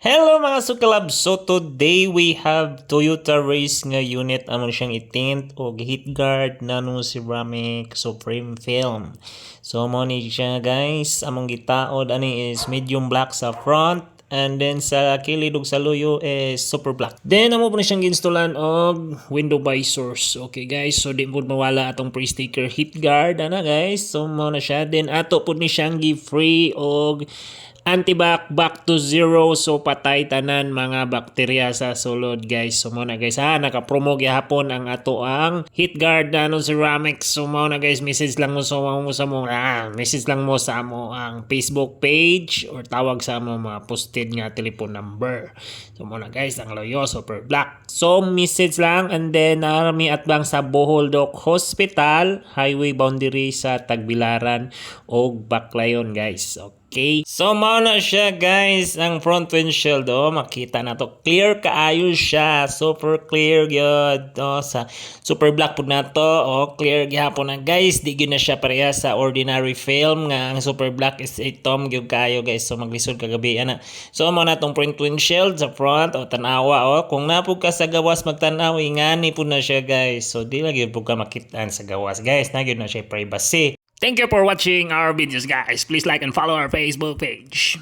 Hello mga sukalab! So today we have Toyota Race nga unit amon siyang itint o heat guard nano ceramic supreme film. So mo ni siya guys, among gitaod ani is medium black sa front and then sa kilid ug sa luyo is super black. Then amo po na siyang ginstalan og window visors. Okay guys, so di pud mawala atong pre-sticker heat guard ana guys. So mo na siya then ato pud ni siyang give free og antibac back to zero, so patay tanan mga bakterya sa sulod guys. So mo na guys ha, naka-promo gyapon ang ato ang heat guard na ceramics. So mo na guys, message lang mo message lang mo sa mo ang Facebook page or tawag sa mo mga posted nga telephone number. So mo na guys, ang loyo super black. So message lang and then narami at bang sa Bohol Doc Hospital, highway boundary sa Tagbilaran og Baclayon guys. Okay. So mao na siya guys ang front windshield makita na to clear kaayo siya, super clear gyud sa super black pud na to clear gyapon na guys, di gyud na siya pareha sa ordinary film nga ang super black is itom gyud kayo guys. So maglisod kagabi ana. So mao na tong front windshield sa front tanawa kung napug ka sa gawas magtan-aw ingani pud na siya guys. So di lang gyud pud ka makitaan sa gawas guys, na gyud na siya privacy. Thank you for watching our videos guys. Please like and follow our Facebook page.